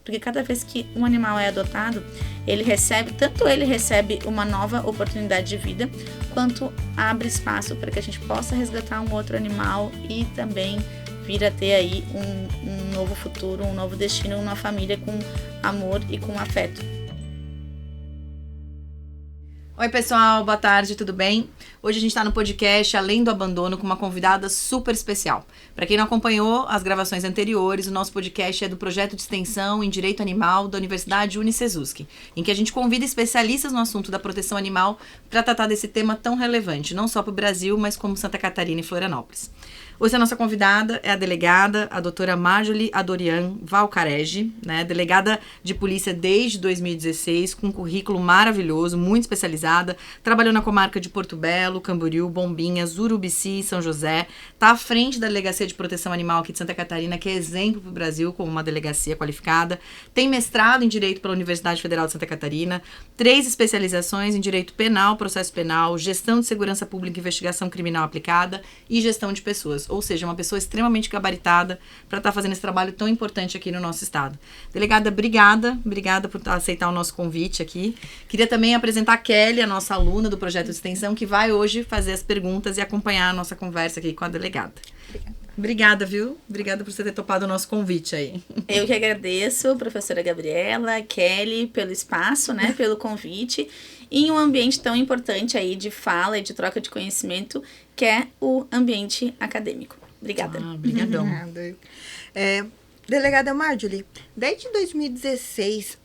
porque cada vez que um animal é adotado, ele recebe uma nova oportunidade de vida, quanto abre espaço para que a gente possa resgatar um outro animal e também vir a ter aí um novo futuro, um novo destino, uma família com amor e com afeto. Oi pessoal, boa tarde, tudo bem? Hoje a gente está no podcast Além do Abandono com uma convidada super especial. Para quem não acompanhou as gravações anteriores, o nosso podcast é do projeto de extensão em Direito Animal da Universidade Unicesusk, em que a gente convida especialistas no assunto da proteção animal para tratar desse tema tão relevante, não só para o Brasil, mas como Santa Catarina e Florianópolis. Hoje a nossa convidada é a delegada, a doutora Marjorie Adorian Valcarege, né? Delegada de polícia desde 2016, com um currículo maravilhoso, muito especializada, trabalhou na comarca de Porto Belo, Camboriú, Bombinhas, Urubici e São José, está à frente da Delegacia de Proteção Animal aqui de Santa Catarina, que é exemplo para o Brasil como uma delegacia qualificada, tem mestrado em Direito pela Universidade Federal de Santa Catarina, 3 especializações em Direito Penal, Processo Penal, Gestão de Segurança Pública e Investigação Criminal Aplicada e Gestão de Pessoas. Ou seja, uma pessoa extremamente gabaritada para estar fazendo esse trabalho tão importante aqui no nosso estado. Delegada, obrigada por aceitar o nosso convite aqui. Queria também apresentar a Kelly, a nossa aluna do projeto de extensão, que vai hoje fazer as perguntas e acompanhar a nossa conversa aqui com a delegada. Obrigada, viu? Obrigada por você ter topado o nosso convite aí. Eu que agradeço, professora Gabriela, Kelly, pelo espaço, né, pelo convite, em um ambiente tão importante aí de fala e de troca de conhecimento, que é o ambiente acadêmico. Obrigada. Obrigadão. Delegada Marjorie, desde 2016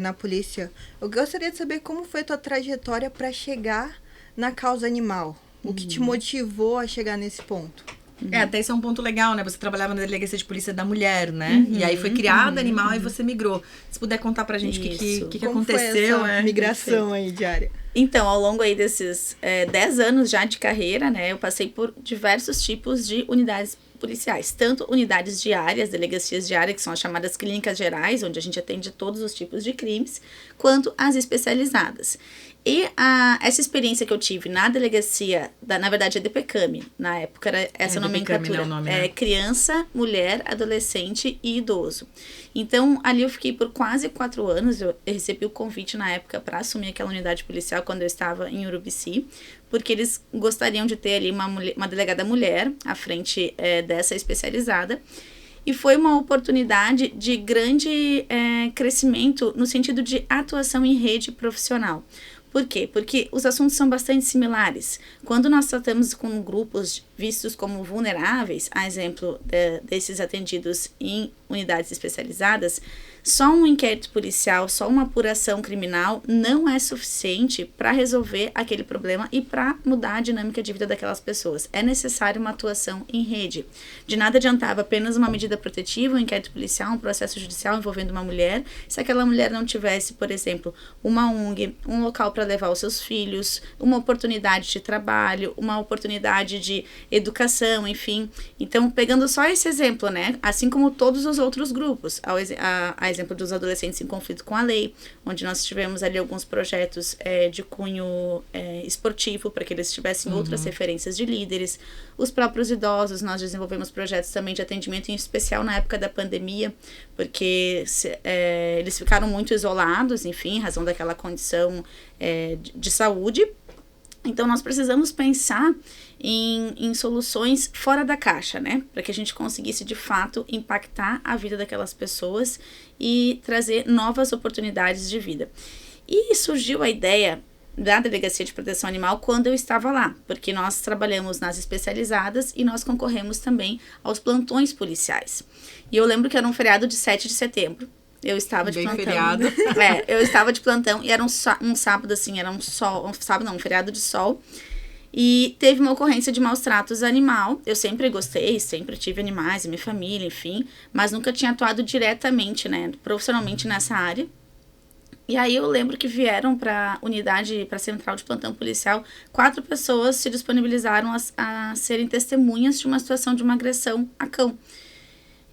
na polícia, eu gostaria de saber como foi a tua trajetória para chegar na causa animal. O que te motivou a chegar nesse ponto? Até isso é um ponto legal, né? Você trabalhava na Delegacia de Polícia da Mulher, né? E aí foi criada animal e você migrou. Se puder contar pra gente o que aconteceu. Foi essa migração aí diária? Então, ao longo aí desses 10 anos já de carreira, né? Eu passei por diversos tipos de unidades policiais, tanto unidades diárias, delegacias diárias, que são as chamadas clínicas gerais, onde a gente atende todos os tipos de crimes, quanto as especializadas. E essa experiência que eu tive na delegacia, na verdade é DPCAM, na época era essa nomenclatura, criança, mulher, adolescente e idoso. Então, ali eu fiquei por quase 4 anos, eu recebi o convite na época para assumir aquela unidade policial quando eu estava em Urubici, porque eles gostariam de ter ali uma delegada mulher à frente dessa especializada. E foi uma oportunidade de grande crescimento no sentido de atuação em rede profissional. Por quê? Porque os assuntos são bastante similares. Quando nós tratamos com grupos vistos como vulneráveis, a exemplo desses atendidos em unidades especializadas, só um inquérito policial, só uma apuração criminal não é suficiente para resolver aquele problema e para mudar a dinâmica de vida daquelas pessoas. É necessário uma atuação em rede. De nada adiantava apenas uma medida protetiva, um inquérito policial, um processo judicial envolvendo uma mulher, se aquela mulher não tivesse, por exemplo, uma ONG, um local para levar os seus filhos, uma oportunidade de trabalho, uma oportunidade de educação, enfim. Então, pegando só esse exemplo, né, assim como todos os outros grupos, a exemplo dos adolescentes em conflito com a lei, onde nós tivemos ali alguns projetos de cunho esportivo, para que eles tivessem outras referências de líderes. Os próprios idosos, nós desenvolvemos projetos também de atendimento, em especial na época da pandemia, porque eles ficaram muito isolados, enfim, em razão daquela condição de saúde. Então, nós precisamos pensar em soluções fora da caixa, né? Para que a gente conseguisse, de fato, impactar a vida daquelas pessoas e trazer novas oportunidades de vida. E surgiu a ideia da Delegacia de Proteção Animal quando eu estava lá, porque nós trabalhamos nas especializadas e nós concorremos também aos plantões policiais. E eu lembro que era um feriado de 7 de setembro. Eu estava de plantão. Feriado. Eu estava de plantão e era um sábado, assim, era um feriado de sol. E teve uma ocorrência de maus tratos animal. Eu sempre gostei, sempre tive animais, minha família, enfim, mas nunca tinha atuado diretamente, né, profissionalmente nessa área. E aí eu lembro que vieram para unidade, para a central de plantão policial, 4 pessoas se disponibilizaram a serem testemunhas de uma situação de uma agressão a cão.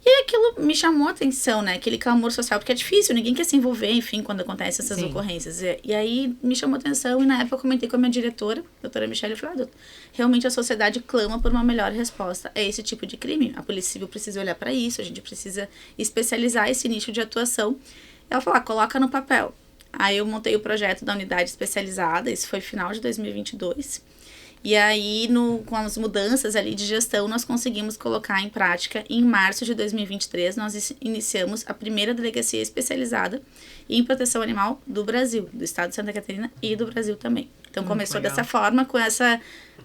E aí aquilo me chamou a atenção, né? Aquele clamor social, porque é difícil, ninguém quer se envolver, enfim, quando acontecem essas ocorrências. E aí me chamou a atenção e na época eu comentei com a minha diretora, a doutora Michelle, e falei, realmente a sociedade clama por uma melhor resposta a esse tipo de crime. A Polícia Civil precisa olhar para isso, a gente precisa especializar esse nicho de atuação. Ela falou, coloca no papel. Aí eu montei o projeto da unidade especializada, isso foi final de 2022. E aí, com as mudanças ali de gestão, nós conseguimos colocar em prática. Em março de 2023, nós iniciamos a primeira delegacia especializada em proteção animal do Brasil, do estado de Santa Catarina e do Brasil também. Então, começou dessa forma, com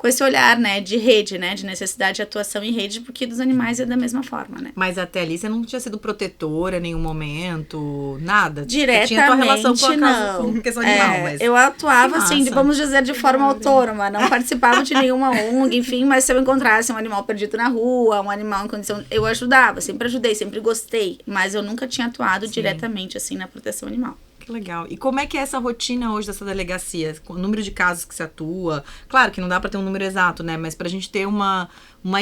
esse olhar, né, de rede, né, de necessidade de atuação em rede, porque dos animais é da mesma forma, né. Mas até ali você não tinha sido protetora em nenhum momento, nada? Diretamente, você tinha tua relação com a casa, com questão animal, mas... Eu atuava, assim, vamos dizer, de forma autônoma, não participava de nenhuma ONG, enfim, mas se eu encontrasse um animal perdido na rua, um animal em condição... Eu ajudava, sempre ajudei, sempre gostei, mas eu nunca tinha atuado diretamente, assim, na proteção animal. Que legal. E como é que é essa rotina hoje dessa delegacia? O número de casos que se atua? Claro que não dá para ter um número exato, né? Mas pra gente ter uma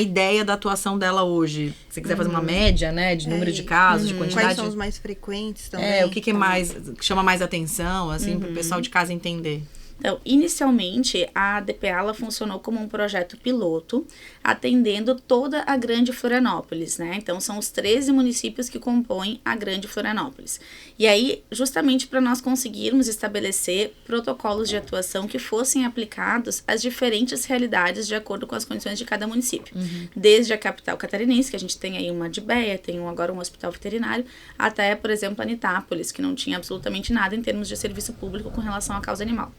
ideia da atuação dela hoje. Se você quiser fazer uma média, né? De número de casos, de quantidade. Quais são os mais frequentes também? O que mais chama mais atenção, assim, pro pessoal de casa entender? Então, inicialmente, a DPA ela funcionou como um projeto piloto, atendendo toda a Grande Florianópolis, né? Então, são os 13 municípios que compõem a Grande Florianópolis. E aí, justamente para nós conseguirmos estabelecer protocolos de atuação que fossem aplicados às diferentes realidades de acordo com as condições de cada município. Desde a capital catarinense, que a gente tem aí uma DBEA, tem agora um hospital veterinário, até, por exemplo, Anitápolis, que não tinha absolutamente nada em termos de serviço público com relação à causa animal.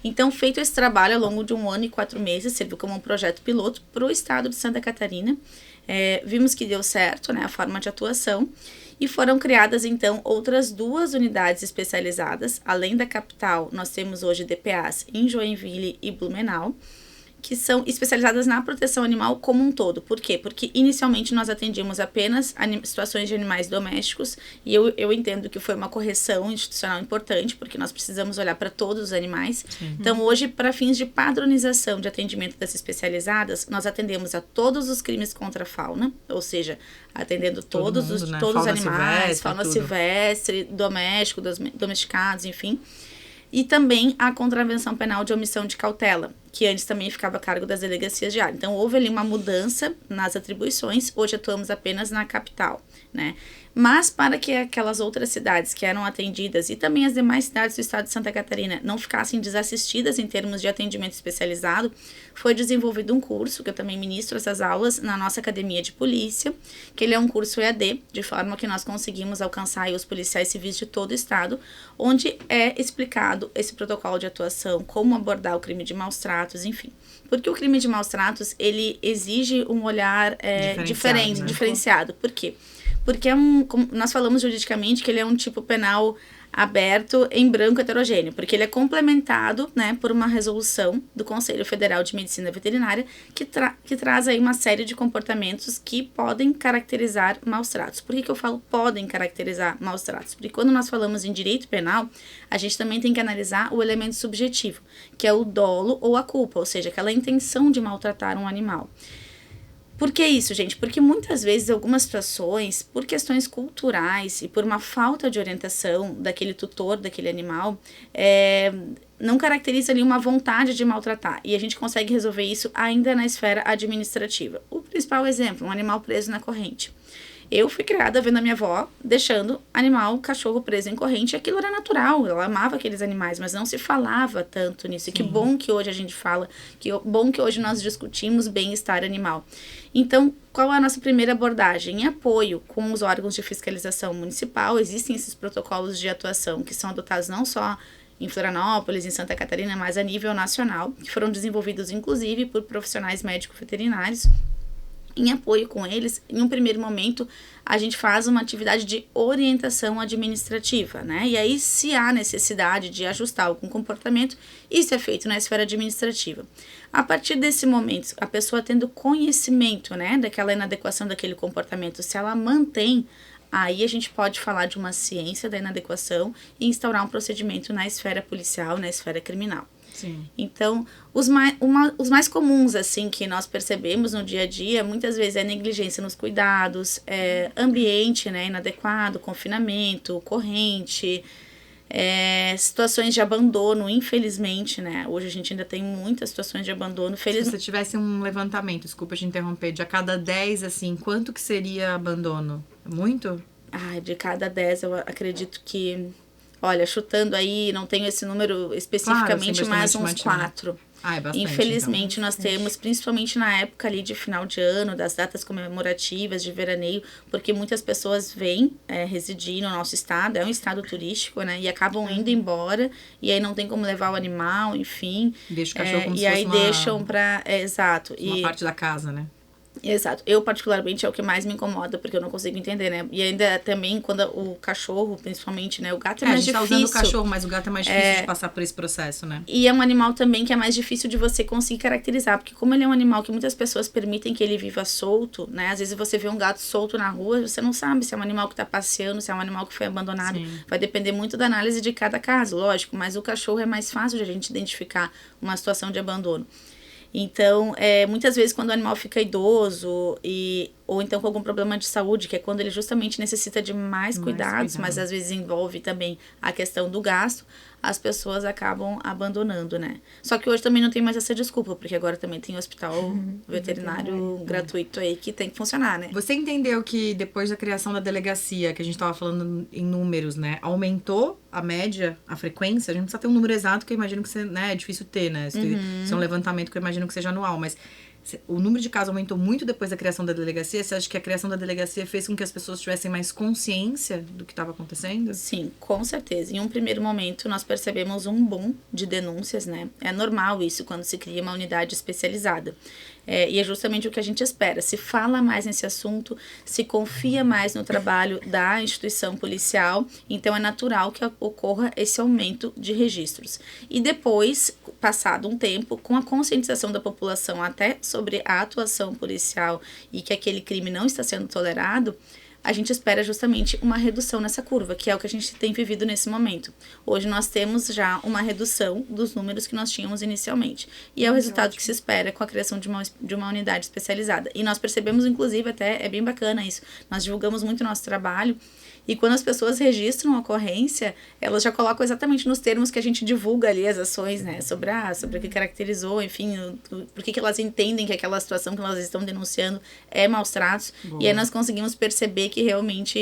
Então, feito esse trabalho ao longo de 1 ano e 4 meses, serviu como um projeto piloto para o estado de Santa Catarina. Vimos que deu certo, né, a forma de atuação, e foram criadas, então, outras 2 unidades especializadas. Além da capital, nós temos hoje DPAs em Joinville e Blumenau, que são especializadas na proteção animal como um todo. Por quê? Porque inicialmente nós atendíamos apenas situações de animais domésticos, e eu entendo que foi uma correção institucional importante, porque nós precisamos olhar para todos os animais. Então, hoje, para fins de padronização de atendimento das especializadas, nós atendemos a todos os crimes contra a fauna, ou seja, atendendo todos os animais, fauna silvestre, doméstico, domesticados, enfim. E também a contravenção penal de omissão de cautela, que antes também ficava a cargo das delegacias de área. Então, houve ali uma mudança nas atribuições, hoje atuamos apenas na capital, né? Mas para que aquelas outras cidades que eram atendidas e também as demais cidades do estado de Santa Catarina não ficassem desassistidas em termos de atendimento especializado, foi desenvolvido um curso, que eu também ministro essas aulas na nossa academia de polícia, que ele é um curso EAD, de forma que nós conseguimos alcançar aí os policiais civis de todo o estado, onde é explicado esse protocolo de atuação, como abordar o crime de maus tratos, enfim. Porque o crime de maus tratos, ele exige um olhar diferenciado. Por quê? Porque como nós falamos juridicamente que ele é um tipo penal aberto em branco heterogêneo, porque ele é complementado, né, por uma resolução do Conselho Federal de Medicina Veterinária que traz aí uma série de comportamentos que podem caracterizar maus tratos. Por que eu falo podem caracterizar maus tratos? Porque quando nós falamos em direito penal, a gente também tem que analisar o elemento subjetivo, que é o dolo ou a culpa, ou seja, aquela intenção de maltratar um animal. Por que isso, gente? Porque muitas vezes, algumas situações, por questões culturais e por uma falta de orientação daquele tutor, daquele animal, não caracteriza ali uma vontade de maltratar. E a gente consegue resolver isso ainda na esfera administrativa. O principal exemplo, um animal preso na corrente. Eu fui criada vendo a minha avó deixando cachorro preso em corrente, e aquilo era natural, ela amava aqueles animais, mas não se falava tanto nisso. Sim. E que bom que hoje a gente fala, que bom que hoje nós discutimos bem-estar animal. Então, qual é a nossa primeira abordagem? Em apoio com os órgãos de fiscalização municipal, existem esses protocolos de atuação que são adotados não só em Florianópolis, em Santa Catarina, mas a nível nacional, que foram desenvolvidos inclusive por profissionais médico-veterinários. Em apoio com eles, em um primeiro momento, a gente faz uma atividade de orientação administrativa, né? E aí, se há necessidade de ajustar algum comportamento, isso é feito na esfera administrativa. A partir desse momento, a pessoa tendo conhecimento, né, daquela inadequação daquele comportamento, se ela mantém, aí a gente pode falar de uma ciência da inadequação e instaurar um procedimento na esfera policial, na esfera criminal. Sim. Então, os mais comuns, assim, que nós percebemos no dia a dia, muitas vezes é negligência nos cuidados, ambiente, né, inadequado, confinamento, corrente, situações de abandono, infelizmente, né, hoje a gente ainda tem muitas situações de abandono. Se você tivesse um levantamento, desculpa te interromper, de a cada 10, assim, quanto que seria abandono? Muito? De cada 10, eu acredito que... Olha, chutando aí, não tenho esse número especificamente, claro, mas uns 4. É bastante. Infelizmente, então. nós temos, principalmente na época ali de final de ano, das datas comemorativas, de veraneio, porque muitas pessoas vêm residir no nosso estado, é um estado turístico, né? E acabam indo embora, e aí não tem como levar o animal, enfim. Deixa o cachorro como se e fosse aí deixam pra... exato. Uma parte da casa, né? Exato. Eu, particularmente, é o que mais me incomoda, porque eu não consigo entender, né? E ainda também, quando o cachorro, principalmente, né? O gato é mais difícil. A gente tá usando o cachorro, mas o gato é mais difícil de passar por esse processo, né? E é um animal também que é mais difícil de você conseguir caracterizar, porque como ele é um animal que muitas pessoas permitem que ele viva solto, né? Às vezes você vê um gato solto na rua, você não sabe se é um animal que tá passeando, se é um animal que foi abandonado. Sim. Vai depender muito da análise de cada caso, lógico, mas o cachorro é mais fácil de a gente identificar uma situação de abandono. Então, muitas vezes quando o animal fica idoso ou então com algum problema de saúde, que é quando ele justamente necessita de mais cuidados, mas às vezes envolve também a questão do gasto, as pessoas acabam abandonando, né? Só que hoje também não tem mais essa desculpa, porque agora também tem hospital veterinário gratuito aí que tem que funcionar, né? Você entendeu que depois da criação da delegacia, que a gente estava falando em números, né? Aumentou a média, a frequência? A gente não precisa ter um número exato, que eu imagino que é difícil ter, né? Isso é um levantamento que eu imagino que seja anual, mas o número de casos aumentou muito depois da criação da delegacia. Você acha que a criação da delegacia fez com que as pessoas tivessem mais consciência do que estava acontecendo? Sim, com certeza. Em um primeiro momento, nós percebemos um boom de denúncias, né? É normal isso quando se cria uma unidade especializada. E é justamente o que a gente espera. Se fala mais nesse assunto, se confia mais no trabalho da instituição policial, então é natural que ocorra esse aumento de registros. E depois, passado um tempo, com a conscientização da população até sobre a atuação policial e que aquele crime não está sendo tolerado, a gente espera justamente uma redução nessa curva, que é o que a gente tem vivido nesse momento. Hoje nós temos já uma redução dos números que nós tínhamos inicialmente. E é o resultado que se espera com a criação de uma unidade especializada. E nós percebemos, inclusive, até é bem bacana isso, nós divulgamos muito o nosso trabalho, e quando as pessoas registram a ocorrência, elas já colocam exatamente nos termos que a gente divulga ali as ações, né? Sobre o que caracterizou, enfim, por que elas entendem que aquela situação que elas estão denunciando é maus tratos. Boa. E aí nós conseguimos perceber que realmente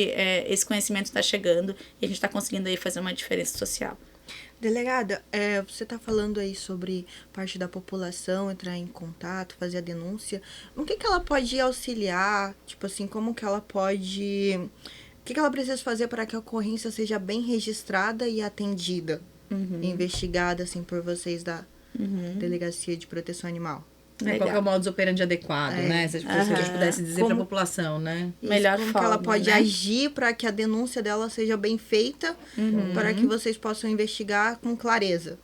esse conhecimento está chegando e a gente está conseguindo aí fazer uma diferença social. Delegada, você está falando aí sobre parte da população entrar em contato, fazer a denúncia. No que ela pode auxiliar? Tipo assim, como que ela pode... O que ela precisa fazer para que a ocorrência seja bem registrada e atendida? Investigada, assim, por vocês da Delegacia de Proteção Animal? Qual que é o modus operandi adequado, né? Se a gente pudesse dizer para a população, né? Melhor como forma, que ela pode né? agir para que a denúncia dela seja bem feita, para que vocês possam investigar com clareza.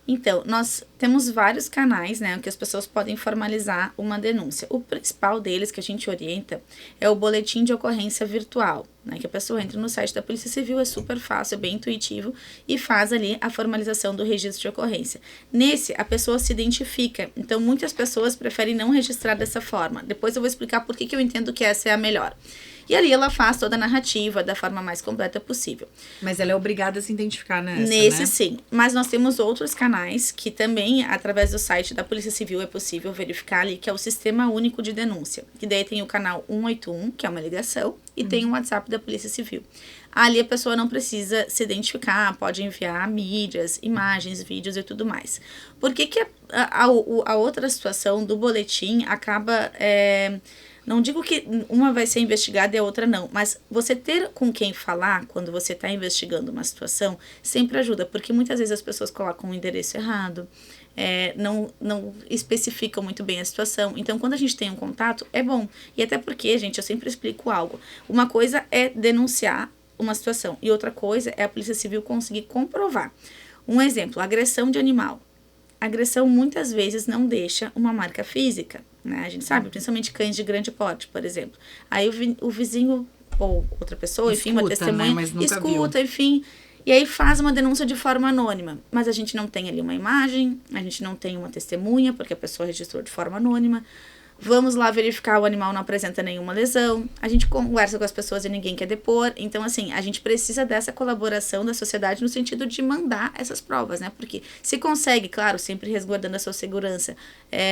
Então, nós temos vários canais, né, que as pessoas podem formalizar uma denúncia. O principal deles que a gente orienta é o boletim de ocorrência virtual, né, que a pessoa entra no site da Polícia Civil, é super fácil, é bem intuitivo, e faz ali a formalização do registro de ocorrência. Nesse, a pessoa se identifica, então muitas pessoas preferem não registrar dessa forma. Depois eu vou explicar por que eu entendo que essa é a melhor. E ali ela faz toda a narrativa da forma mais completa possível. Mas ela é obrigada a se identificar Nesse, né? Sim. Mas nós temos outros canais que também, através do site da Polícia Civil, é possível verificar ali, que é o Sistema Único de Denúncia. Que daí tem o canal 181, que é uma ligação, e tem o WhatsApp da Polícia Civil. Ali a pessoa não precisa se identificar, pode enviar mídias, imagens, vídeos e tudo mais. Por que a outra situação do boletim acaba... Não digo que uma vai ser investigada e a outra não, mas você ter com quem falar quando você está investigando uma situação sempre ajuda, porque muitas vezes as pessoas colocam o endereço errado, não especificam muito bem a situação. Então, quando a gente tem um contato, é bom. E até porque, gente, eu sempre explico algo. Uma coisa é denunciar uma situação e outra coisa é a Polícia Civil conseguir comprovar. Um exemplo, agressão de animal. A agressão muitas vezes não deixa uma marca física, né? A gente sabe, principalmente cães de grande porte, por exemplo. Aí o vizinho ou outra pessoa, enfim, uma testemunha, né? Mas nunca escuta, viu. Enfim, E aí faz uma denúncia de forma anônima, mas a gente não tem ali uma imagem, a gente não tem uma testemunha, porque a pessoa registrou de forma anônima. Vamos lá verificar, o animal não apresenta nenhuma lesão, a gente conversa com as pessoas e ninguém quer depor. Então, assim, a gente precisa dessa colaboração da sociedade no sentido de mandar essas provas, né? Porque se consegue, claro, sempre resguardando a sua segurança,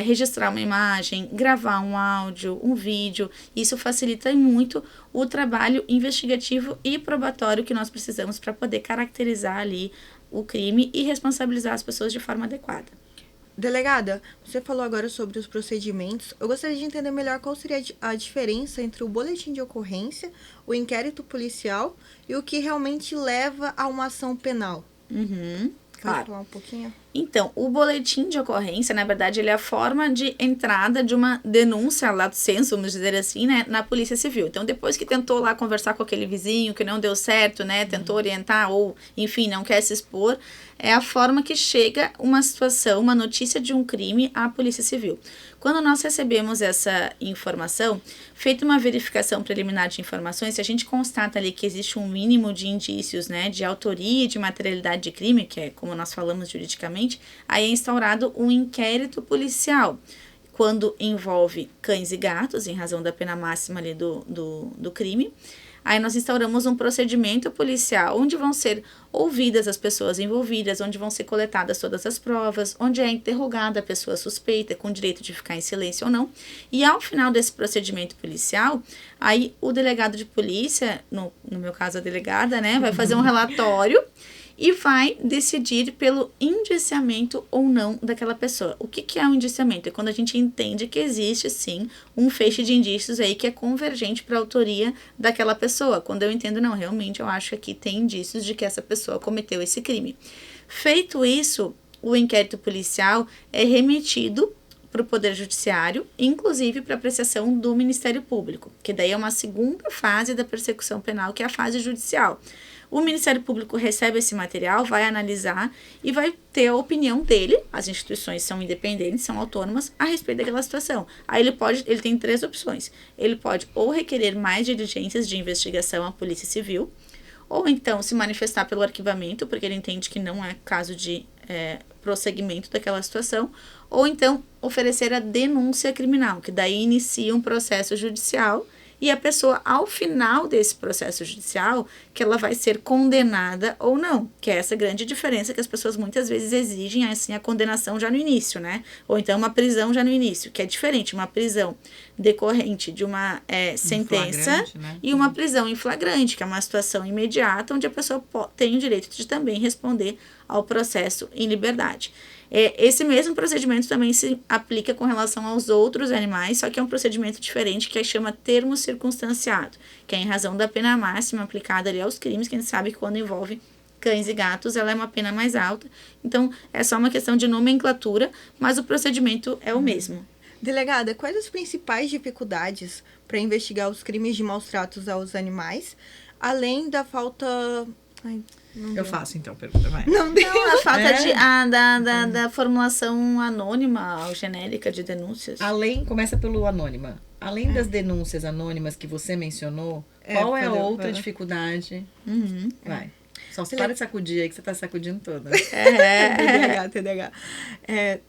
registrar uma imagem, gravar um áudio, um vídeo, isso facilita muito o trabalho investigativo e probatório que nós precisamos para poder caracterizar ali o crime e responsabilizar as pessoas de forma adequada. Delegada, você falou agora sobre os procedimentos. Eu gostaria de entender melhor qual seria a diferença entre o boletim de ocorrência, o inquérito policial e o que realmente leva a uma ação penal. Claro. Pode falar um pouquinho? Então, o boletim de ocorrência, na verdade, ele é a forma de entrada de uma denúncia, lato sensu, vamos dizer assim, né, na Polícia Civil. Então, depois que tentou lá conversar com aquele vizinho, que não deu certo, né, tentou orientar ou, enfim, não quer se expor, é a forma que chega uma situação, uma notícia de um crime à Polícia Civil. Quando nós recebemos essa informação, feita uma verificação preliminar de informações, se a gente constata ali que existe um mínimo de indícios, né, de autoria e de materialidade de crime, que é como nós falamos juridicamente, aí é instaurado um inquérito policial, quando envolve cães e gatos, em razão da pena máxima ali do crime. Aí nós instauramos um procedimento policial, onde vão ser ouvidas as pessoas envolvidas, onde vão ser coletadas todas as provas, onde é interrogada a pessoa suspeita, com direito de ficar em silêncio ou não. E ao final desse procedimento policial, aí o delegado de polícia, no meu caso a delegada, né, vai fazer um relatório e vai decidir pelo indiciamento ou não daquela pessoa. O que é um indiciamento? É quando a gente entende que existe, sim, um feixe de indícios aí que é convergente para a autoria daquela pessoa. Quando eu entendo, não, realmente eu acho que aqui tem indícios de que essa pessoa cometeu esse crime. Feito isso, o inquérito policial é remetido para o Poder Judiciário, inclusive para apreciação do Ministério Público, que daí é uma segunda fase da persecução penal, que é a fase judicial. O Ministério Público recebe esse material, vai analisar e vai ter a opinião dele, as instituições são independentes, são autônomas, a respeito daquela situação. Aí ele tem 3 opções. Ele pode ou requerer mais diligências de investigação à Polícia Civil, ou então se manifestar pelo arquivamento, porque ele entende que não é caso de prosseguimento daquela situação, ou então oferecer a denúncia criminal, que daí inicia um processo judicial. E a pessoa, ao final desse processo judicial, que ela vai ser condenada ou não. Que é essa grande diferença que as pessoas muitas vezes exigem, assim, a condenação já no início, né? Ou então uma prisão já no início, que é diferente. Uma prisão decorrente de uma sentença, né? E uma prisão em flagrante, que é uma situação imediata, onde a pessoa tem o direito de também responder ao processo em liberdade. Esse mesmo procedimento também se aplica com relação aos outros animais, só que é um procedimento diferente, que chama termo circunstanciado, que é em razão da pena máxima aplicada ali aos crimes, que a gente sabe que quando envolve cães e gatos, ela é uma pena mais alta. Então, é só uma questão de nomenclatura, mas o procedimento é o mesmo. Delegada, quais as principais dificuldades para investigar os crimes de maus tratos aos animais, além da falta... Eu faço, então, pergunta, vai. Não, a falta da formulação anônima ou genérica de denúncias. Começa pelo anônima. Além das denúncias anônimas que você mencionou, qual é a outra dificuldade? Vai. Só se para de sacudir aí, que você tá sacudindo toda. TDAH.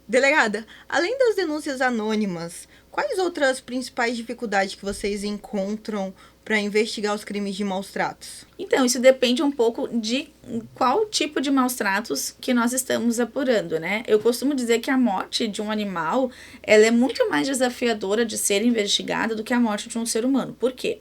Delegada, além das denúncias anônimas, quais outras principais dificuldades que vocês encontram para investigar os crimes de maus tratos? Então, isso depende um pouco de qual tipo de maus tratos que nós estamos apurando, né? Eu costumo dizer que a morte de um animal, ela é muito mais desafiadora de ser investigada do que a morte de um ser humano. Por quê?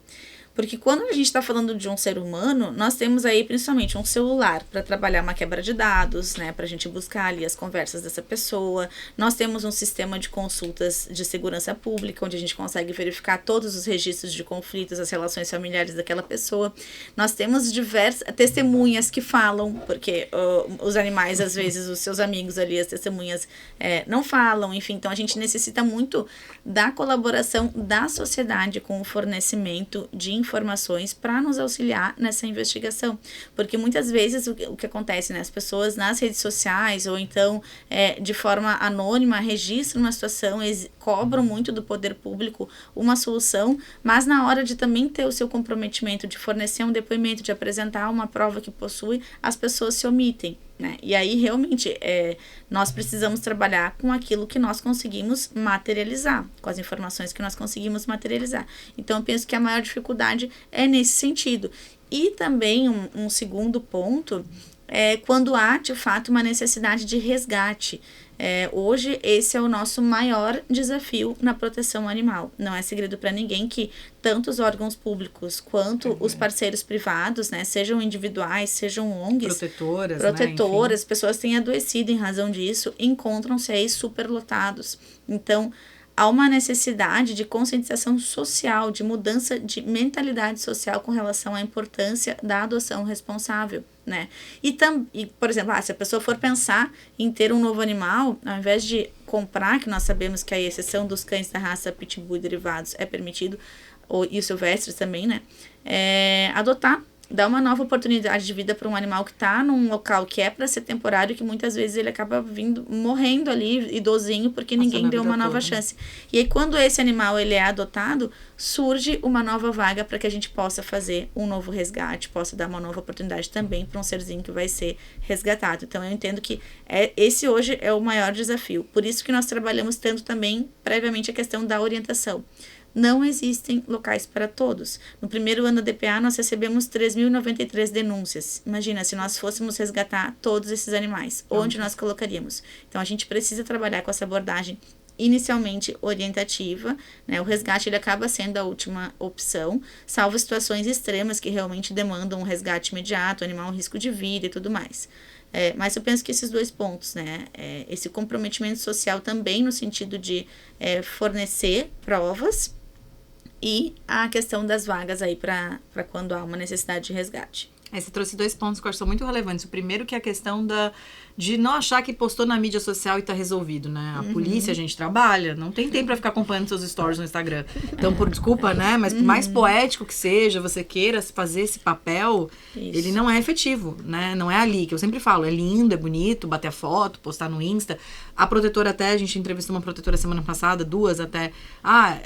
Porque quando a gente está falando de um ser humano, nós temos aí principalmente um celular para trabalhar uma quebra de dados, né, para a gente buscar ali as conversas dessa pessoa. Nós temos um sistema de consultas de segurança pública, onde a gente consegue verificar todos os registros de conflitos, as relações familiares daquela pessoa. Nós temos diversas testemunhas que falam, porque os animais, às vezes, os seus amigos ali, as testemunhas não falam, enfim. Então, a gente necessita muito da colaboração da sociedade com o fornecimento de informações para nos auxiliar nessa investigação. Porque muitas vezes o que acontece, né? As pessoas nas redes sociais ou então de forma anônima registram uma situação, cobram muito do poder público uma solução, mas na hora de também ter o seu comprometimento de fornecer um depoimento, de apresentar uma prova que possui, as pessoas se omitem. Né? E aí, realmente, nós precisamos trabalhar com aquilo que nós conseguimos materializar, com as informações que nós conseguimos materializar. Então, eu penso que a maior dificuldade é nesse sentido. E também, um segundo ponto, é quando há, de fato, uma necessidade de resgate. Hoje, esse é o nosso maior desafio na proteção animal. Não é segredo para ninguém que tanto os órgãos públicos quanto os parceiros privados, né, sejam individuais, sejam ONGs, protetoras, né, pessoas têm adoecido em razão disso, encontram-se aí superlotados. Então, há uma necessidade de conscientização social, de mudança de mentalidade social com relação à importância da adoção responsável, né? E, por exemplo, se a pessoa for pensar em ter um novo animal, ao invés de comprar, que nós sabemos que a exceção dos cães da raça Pitbull e derivados é permitido, e os silvestres também, né? Adotar, dar uma nova oportunidade de vida para um animal que está num local que é para ser temporário, que muitas vezes ele acaba morrendo ali, idosinho, porque ninguém deu uma nova chance. E aí, quando esse animal ele é adotado, surge uma nova vaga para que a gente possa fazer um novo resgate, possa dar uma nova oportunidade também para um serzinho que vai ser resgatado. Então, eu entendo que esse hoje é o maior desafio. Por isso que nós trabalhamos tanto também, previamente, a questão da orientação. Não existem locais para todos. No primeiro ano da DPA, nós recebemos 3.093 denúncias. Imagina, se nós fôssemos resgatar todos esses animais, onde nós colocaríamos? Então, a gente precisa trabalhar com essa abordagem inicialmente orientativa, né? O resgate ele acaba sendo a última opção, salvo situações extremas que realmente demandam um resgate imediato, animal em risco de vida e tudo mais. Mas eu penso que esses dois pontos, né? Esse comprometimento social também no sentido de fornecer provas, e a questão das vagas aí para quando há uma necessidade de resgate. Você trouxe dois pontos que eu acho que são muito relevantes. O primeiro que é a questão de não achar que postou na mídia social e tá resolvido, né? A polícia, a gente trabalha, não tem tempo pra ficar acompanhando seus stories no Instagram. Então, por desculpa, né? Mas por mais poético que seja, você queira fazer esse papel, ele não é efetivo, né? Não é ali, que eu sempre falo, é lindo, é bonito, bater a foto, postar no Insta. A protetora até, a gente entrevistou uma protetora semana passada, 2 até,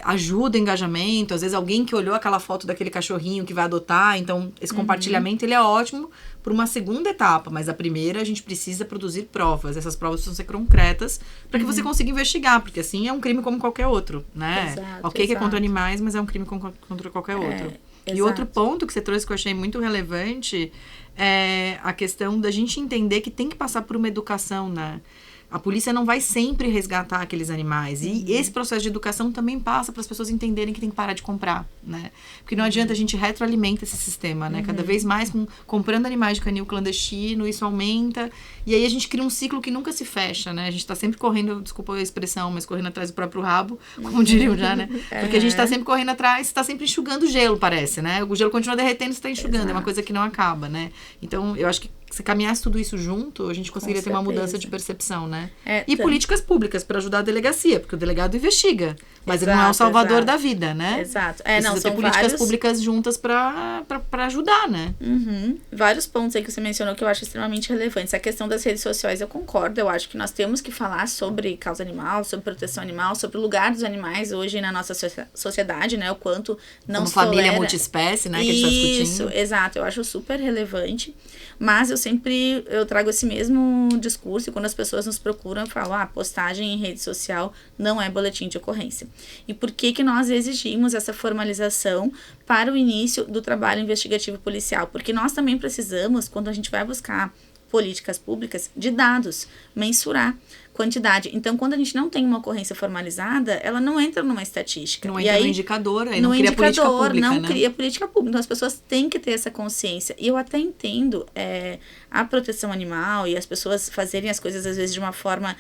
ajuda o engajamento, às vezes alguém que olhou aquela foto daquele cachorrinho que vai adotar, então esse compartilhamento, ele é ótimo por uma segunda etapa, mas a primeira a gente precisa produzir provas. Essas provas precisam ser concretas para que você consiga investigar, porque assim é um crime como qualquer outro, né? Exato, que é contra animais, mas é um crime contra qualquer outro. E outro ponto que você trouxe que eu achei muito relevante é a questão da gente entender que tem que passar por uma educação, né? A polícia não vai sempre resgatar aqueles animais. E esse processo de educação também passa para as pessoas entenderem que tem que parar de comprar, né? Porque não adianta, a gente retroalimenta esse sistema, né? Cada vez mais comprando animais de canil clandestino, isso aumenta. E aí a gente cria um ciclo que nunca se fecha, né? A gente está sempre correndo, desculpa a expressão, mas correndo atrás do próprio rabo, como diriam já, né? Porque a gente está sempre correndo atrás, está sempre enxugando gelo, parece, né? O gelo continua derretendo, você está enxugando. É uma coisa que não acaba, né? Então, eu acho que se caminhasse tudo isso junto, a gente conseguiria ter uma mudança de percepção, né? E políticas públicas para ajudar a delegacia, porque o delegado investiga, mas ele não é o salvador da vida, né? Exato. Precisa ter políticas públicas juntas para ajudar, né? Vários pontos aí que você mencionou que eu acho extremamente relevantes. A questão das redes sociais, eu concordo. Eu acho que nós temos que falar sobre causa animal, sobre proteção animal, sobre o lugar dos animais hoje na nossa sociedade, né? O quanto não como se tolera. Família multiespécie, né? Que a gente tá discutindo. Isso, exato. Eu acho super relevante. Mas eu trago esse mesmo discurso e quando as pessoas nos procuram, eu falo, postagem em rede social não é boletim de ocorrência. E por que nós exigimos essa formalização para o início do trabalho investigativo policial? Porque nós também precisamos, quando a gente vai buscar políticas públicas, de dados, mensurar quantidade. Então, quando a gente não tem uma ocorrência formalizada, ela não entra numa estatística. Não entra no indicador, aí não cria política pública, não cria política pública. Então, as pessoas têm que ter essa consciência. E eu até entendo a proteção animal e as pessoas fazerem as coisas, às vezes, de uma forma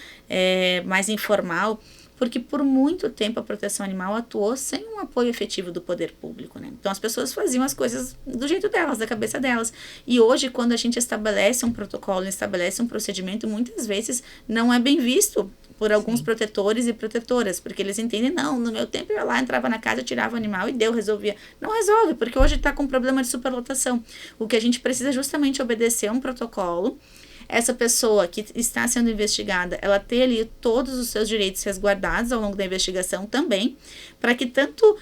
mais informal, porque por muito tempo a proteção animal atuou sem um apoio efetivo do poder público, né? Então as pessoas faziam as coisas do jeito delas, da cabeça delas. E hoje, quando a gente estabelece um protocolo, estabelece um procedimento, muitas vezes não é bem visto por alguns protetores e protetoras, porque eles entendem, não, no meu tempo eu ia lá, entrava na casa, tirava o animal e resolvia. Não resolve, porque hoje está com problema de superlotação. O que a gente precisa é justamente obedecer um protocolo. Essa pessoa que está sendo investigada, ela ter ali todos os seus direitos resguardados ao longo da investigação também, para que tanto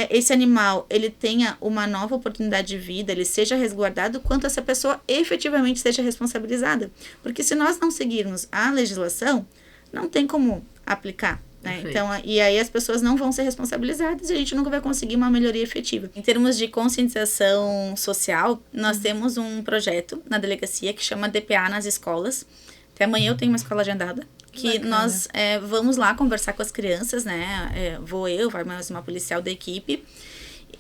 esse animal ele tenha uma nova oportunidade de vida, ele seja resguardado, quanto essa pessoa efetivamente seja responsabilizada. Porque se nós não seguirmos a legislação, não tem como aplicar. Né? Então, e aí as pessoas não vão ser responsabilizadas e a gente nunca vai conseguir uma melhoria efetiva. Em termos de conscientização social, nós temos um projeto na delegacia que chama DPA nas escolas. Até amanhã eu tenho uma escola agendada. Que bacana. Nós vamos lá conversar com as crianças, né? Vai mais uma policial da equipe,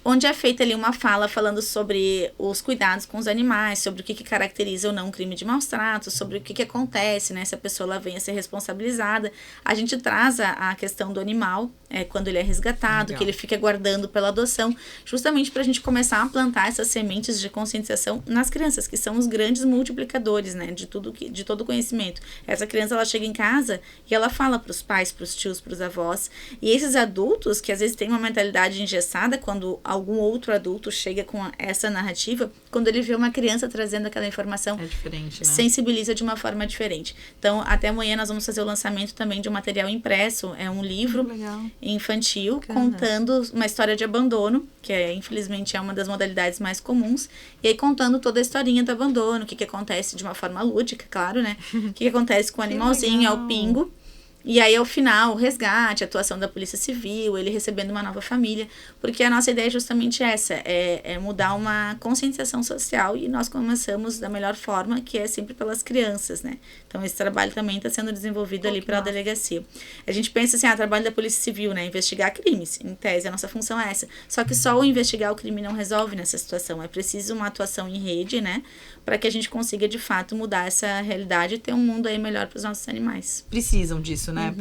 onde é feita ali uma fala falando sobre os cuidados com os animais, sobre o que caracteriza ou não um crime de maus tratos, sobre o que acontece, né, se a pessoa ela venha a ser responsabilizada. A gente traz a questão do animal, quando ele é resgatado, legal, que ele fica guardando pela adoção, justamente para a gente começar a plantar essas sementes de conscientização nas crianças, que são os grandes multiplicadores, né, de todo o conhecimento. Essa criança, ela chega em casa e ela fala para os pais, para os tios, para os avós, e esses adultos, que às vezes têm uma mentalidade engessada, quando algum outro adulto chega com essa narrativa, quando ele vê uma criança trazendo aquela informação, é diferente, né? Sensibiliza de uma forma diferente. Então, até amanhã nós vamos fazer o lançamento também de um material impresso, um livro infantil, contando uma história de abandono, que infelizmente é uma das modalidades mais comuns, e aí contando toda a historinha do abandono, o que acontece de uma forma lúdica, claro, né? O que acontece com o animalzinho, é o pingo. E aí, ao final, o resgate, a atuação da Polícia Civil, ele recebendo uma nova família, porque a nossa ideia é justamente essa, é mudar uma conscientização social, e nós começamos da melhor forma, que é sempre pelas crianças, né? Então, esse trabalho também está sendo desenvolvido ali pela delegacia. A gente pensa assim, o trabalho da Polícia Civil, né? Investigar crimes, em tese, a nossa função é essa. Só que só o investigar o crime não resolve nessa situação, é preciso uma atuação em rede, né? Para que a gente consiga, de fato, mudar essa realidade e ter um mundo aí melhor para os nossos animais. Precisam disso, né?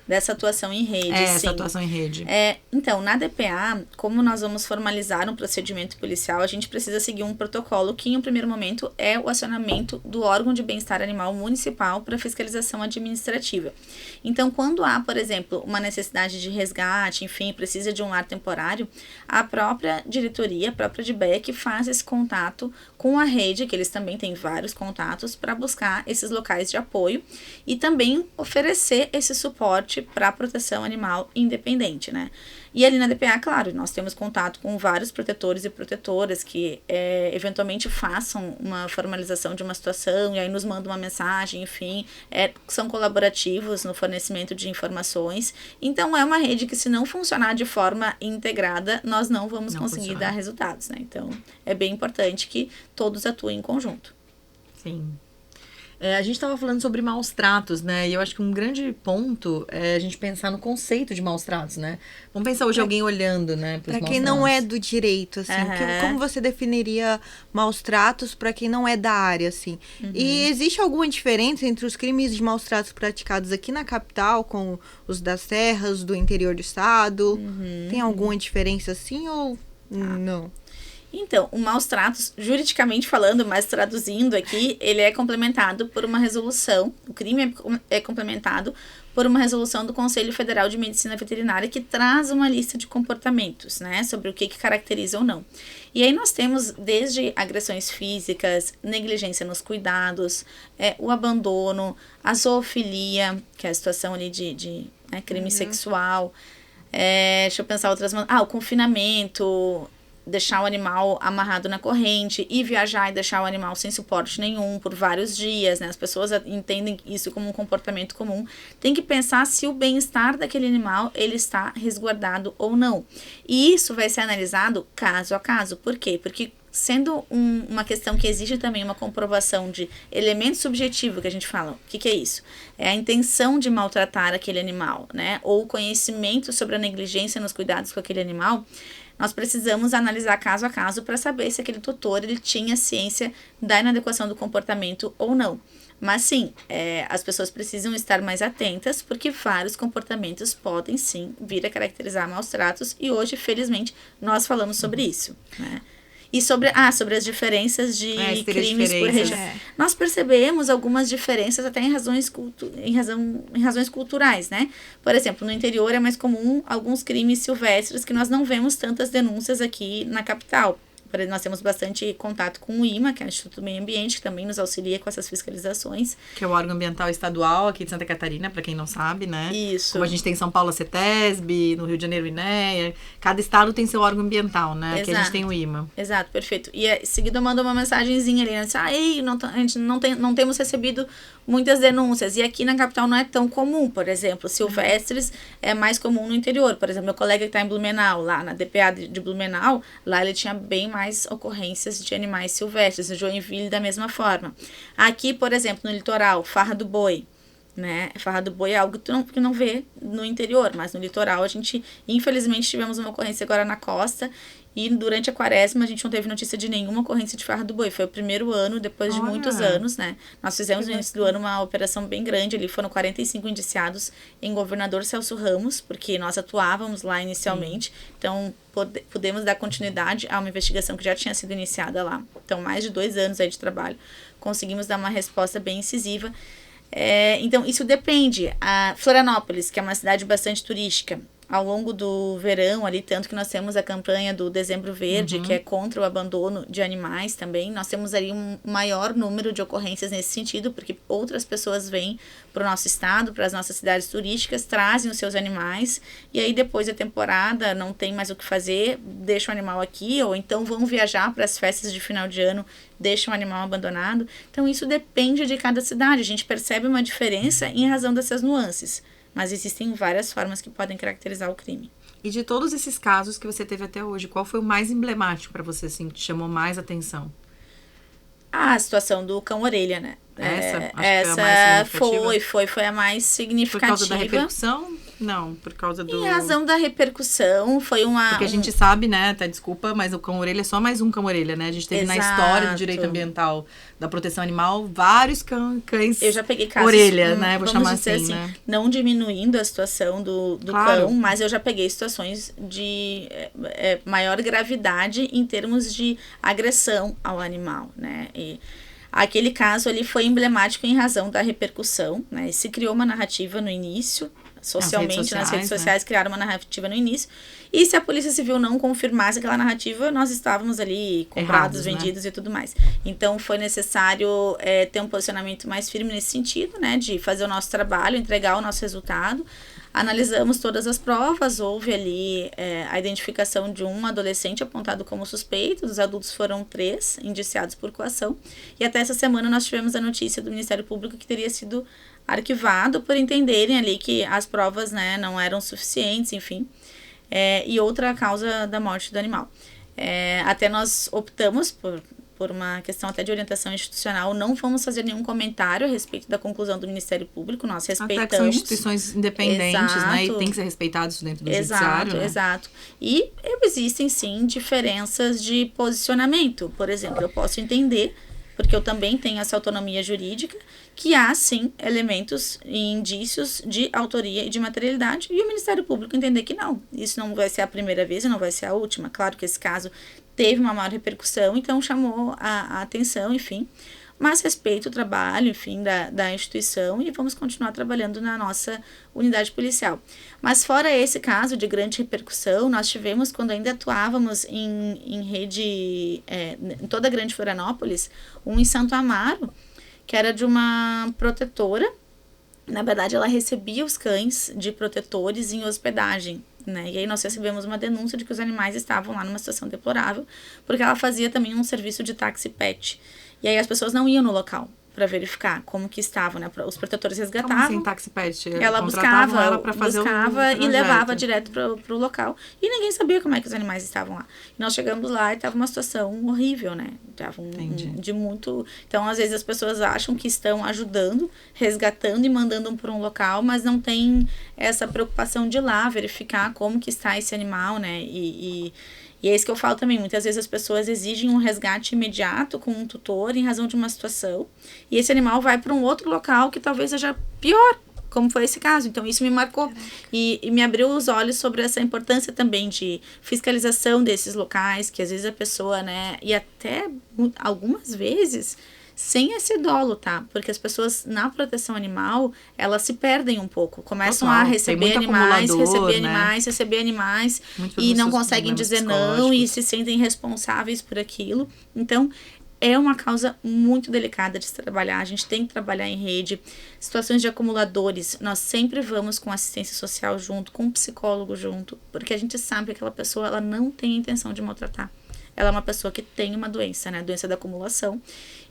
Dessa atuação em rede, sim. Essa atuação em rede. Então, na DPA, como nós vamos formalizar um procedimento policial, a gente precisa seguir um protocolo que, em um primeiro momento, é o acionamento do órgão de bem-estar animal municipal para fiscalização administrativa. Então, quando há, por exemplo, uma necessidade de resgate, enfim, precisa de um lar temporário, a própria diretoria, a própria DBEC, faz esse contato com a rede, que eles também têm vários contatos, para buscar esses locais de apoio e também oferecer esse suporte para a proteção animal independente, né? E ali na DPA, claro, nós temos contato com vários protetores e protetoras que eventualmente façam uma formalização de uma situação e aí nos mandam uma mensagem, enfim, são colaborativos no fornecimento de informações. Então, é uma rede que, se não funcionar de forma integrada, nós não vamos conseguir dar resultados, né? Então, é bem importante que todos atuem em conjunto. Sim. A gente estava falando sobre maus tratos, né? E eu acho que um grande ponto é a gente pensar no conceito de maus tratos, né? Vamos pensar hoje alguém olhando, né? Para quem não é do direito, assim. Como você definiria maus tratos para quem não é da área, assim? E existe alguma diferença entre os crimes de maus tratos praticados aqui na capital com os das terras, do interior do estado? Tem alguma diferença, assim, ou não? Então, o maus tratos, juridicamente falando, mas traduzindo aqui, ele é complementado por uma resolução, o crime é complementado por uma resolução do Conselho Federal de Medicina Veterinária que traz uma lista de comportamentos, né, sobre o que caracteriza ou não. E aí nós temos desde agressões físicas, negligência nos cuidados, o abandono, a zoofilia, que é a situação ali de crime sexual, deixa eu pensar outras... o confinamento... deixar o animal amarrado na corrente e viajar e deixar o animal sem suporte nenhum por vários dias, né? As pessoas entendem isso como um comportamento comum. Tem que pensar se o bem-estar daquele animal, ele está resguardado ou não. E isso vai ser analisado caso a caso. Por quê? Porque sendo uma questão que exige também uma comprovação de elemento subjetivo, que a gente fala, o que é isso? É a intenção de maltratar aquele animal, né? Ou o conhecimento sobre a negligência nos cuidados com aquele animal. Nós precisamos analisar caso a caso para saber se aquele tutor ele tinha ciência da inadequação do comportamento ou não. Mas sim, as pessoas precisam estar mais atentas, porque vários comportamentos podem sim vir a caracterizar maus tratos, e hoje, felizmente, nós falamos sobre isso, né? E sobre as diferenças de se teria crimes por diferenças. região. Nós percebemos algumas diferenças até em razões culturais, né? Por exemplo, no interior é mais comum alguns crimes silvestres que nós não vemos tantas denúncias aqui na capital. Nós temos bastante contato com o IMA, que é o Instituto do Meio Ambiente, que também nos auxilia com essas fiscalizações. Que é o órgão ambiental estadual aqui de Santa Catarina, para quem não sabe, né? Isso. Como a gente tem em São Paulo a CETESB, no Rio de Janeiro o INEA, cada estado tem seu órgão ambiental, né? Exato. Aqui a gente tem o IMA. Exato, perfeito. E em seguida manda uma mensagenzinha ali, né? Diz, a gente não temos recebido muitas denúncias. E aqui na capital não é tão comum, por exemplo, silvestres é mais comum no interior. Por exemplo, meu colega que está em Blumenau, lá na DPA de Blumenau, lá ele tinha bem mais ocorrências de animais silvestres, em Joinville da mesma forma. Aqui, por exemplo, no litoral, farra do boi, né? Farra do boi é algo que não vê no interior, mas no litoral a gente, infelizmente, tivemos uma ocorrência agora na costa e durante a quaresma a gente não teve notícia de nenhuma ocorrência de farra do boi. Foi o primeiro ano, depois de muitos anos, né? Nós fizemos no início do ano uma operação bem grande, ali foram 45 indiciados em Governador Celso Ramos, porque nós atuávamos lá inicialmente, então pudemos dar continuidade a uma investigação que já tinha sido iniciada lá. Então, mais de 2 anos aí de trabalho. Conseguimos dar uma resposta bem incisiva. Então, isso depende. A Florianópolis, que é uma cidade bastante turística, ao longo do verão ali, tanto que nós temos a campanha do Dezembro Verde, que é contra o abandono de animais também, nós temos ali um maior número de ocorrências nesse sentido, porque outras pessoas vêm para o nosso estado, para as nossas cidades turísticas, trazem os seus animais, e aí depois da temporada não tem mais o que fazer, deixam o animal aqui, ou então vão viajar para as festas de final de ano, deixam o animal abandonado. Então isso depende de cada cidade, a gente percebe uma diferença em razão dessas nuances. Mas existem várias formas que podem caracterizar o crime. E de todos esses casos que você teve até hoje, qual foi o mais emblemático para você, assim, que te chamou mais atenção? A situação do cão-orelha, né? Essa foi a mais significativa. Por causa da repercussão? Não, por causa do... Em razão da repercussão, foi uma... Porque a gente sabe, né, até desculpa, mas o cão-orelha é só mais um cão-orelha, né? A gente teve na história do direito ambiental da proteção animal vários cães eu já peguei casos, orelha, né? Vou chamar assim, né? Não diminuindo a situação do claro. cão, mas eu já peguei situações de maior gravidade em termos de agressão ao animal, né? E aquele caso ali foi emblemático em razão da repercussão, né? Se criou uma narrativa no início, socialmente, nas redes sociais, criaram uma narrativa no início. E se a Polícia Civil não confirmasse aquela narrativa, nós estávamos ali comprados, vendidos, né? E tudo mais. Então, foi necessário ter um posicionamento mais firme nesse sentido, né? De fazer o nosso trabalho, entregar o nosso resultado. Analisamos todas as provas, houve ali a identificação de um adolescente apontado como suspeito, os adultos foram 3 indiciados por coação. E até essa semana nós tivemos a notícia do Ministério Público que teria sido arquivado por entenderem ali que as provas, né, não eram suficientes, enfim. E outra causa da morte do animal. Até nós optamos por uma questão até de orientação institucional, não vamos fazer nenhum comentário a respeito da conclusão do Ministério Público, nós respeitamos. Até que são instituições independentes, né, e tem que ser respeitado isso dentro do judiciário, né? Exato. E existem, sim, diferenças de posicionamento. Por exemplo, eu posso entender, porque eu também tenho essa autonomia jurídica, que há, sim, elementos e indícios de autoria e de materialidade, e o Ministério Público entender que não. Isso não vai ser a primeira vez e não vai ser a última. Claro que esse caso teve uma maior repercussão, então chamou a atenção, enfim. Mas respeito o trabalho, enfim, da instituição e vamos continuar trabalhando na nossa unidade policial. Mas fora esse caso de grande repercussão, nós tivemos, quando ainda atuávamos em rede, em toda a Grande Florianópolis, um em Santo Amaro, que era de uma protetora. Na verdade, ela recebia os cães de protetores em hospedagem, né? E aí nós recebemos uma denúncia de que os animais estavam lá numa situação deplorável, porque ela fazia também um serviço de táxi pet. E aí as pessoas não iam no local para verificar como que estavam, né? Os protetores resgatavam. Como assim, táxi pet? Ela buscava ela para fazer e levava direto pro local. E ninguém sabia como é que os animais estavam lá. E nós chegamos lá e tava uma situação horrível, né? Tava de muito... Então, às vezes, as pessoas acham que estão ajudando, resgatando e mandando para um local, mas não tem essa preocupação de ir lá verificar como que está esse animal, né? E é isso que eu falo também, muitas vezes as pessoas exigem um resgate imediato com um tutor em razão de uma situação, e esse animal vai para um outro local que talvez seja pior, como foi esse caso. Então, isso me marcou e me abriu os olhos sobre essa importância também de fiscalização desses locais, que às vezes a pessoa, né, e até algumas vezes sem esse dolo, tá? Porque as pessoas na proteção animal, elas se perdem um pouco. Começam a receber animais, receber animais e não conseguem dizer não e se sentem responsáveis por aquilo. Então, é uma causa muito delicada de se trabalhar. A gente tem que trabalhar em rede. Situações de acumuladores, nós sempre vamos com assistência social junto, com um psicólogo junto, porque a gente sabe que aquela pessoa, ela não tem a intenção de maltratar. Ela é uma pessoa que tem uma doença, né? Doença da acumulação.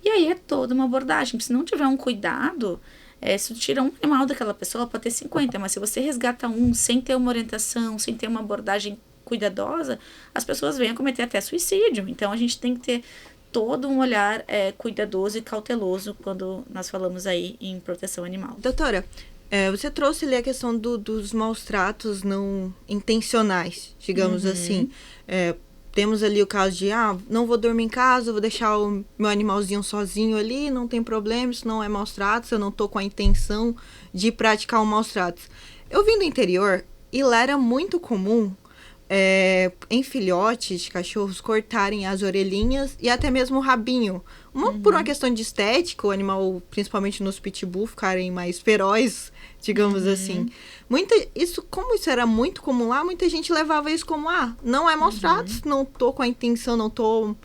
E aí é toda uma abordagem. Se não tiver um cuidado, se tira um animal daquela pessoa, ela pode ter 50, mas se você resgata um sem ter uma orientação, sem ter uma abordagem cuidadosa, as pessoas vêm a cometer até suicídio. Então, a gente tem que ter todo um olhar cuidadoso e cauteloso quando nós falamos aí em proteção animal. Doutora, você trouxe ali a questão dos maus tratos não intencionais, digamos assim. Temos ali o caso de, não vou dormir em casa, vou deixar o meu animalzinho sozinho ali, não tem problema, isso não é maus tratos, eu não tô com a intenção de praticar um maus tratos. Eu vim do interior e lá era muito comum em filhotes de cachorros cortarem as orelhinhas e até mesmo o rabinho. Por uma questão de estética, o animal, principalmente nos pitbull, ficarem mais ferozes, digamos assim. Como isso era muito comum lá, muita gente levava isso como, não é maus tratos, não tô com a intenção, não tô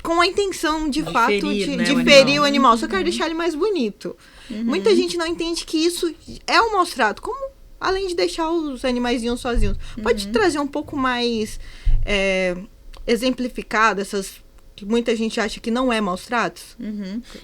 com a intenção de fato de ferir o animal, só quero deixar ele mais bonito. Muita gente não entende que isso é um maus trato, além de deixar os animaizinhos sozinhos. Pode trazer um pouco mais exemplificado essas que muita gente acha que não é maus tratos?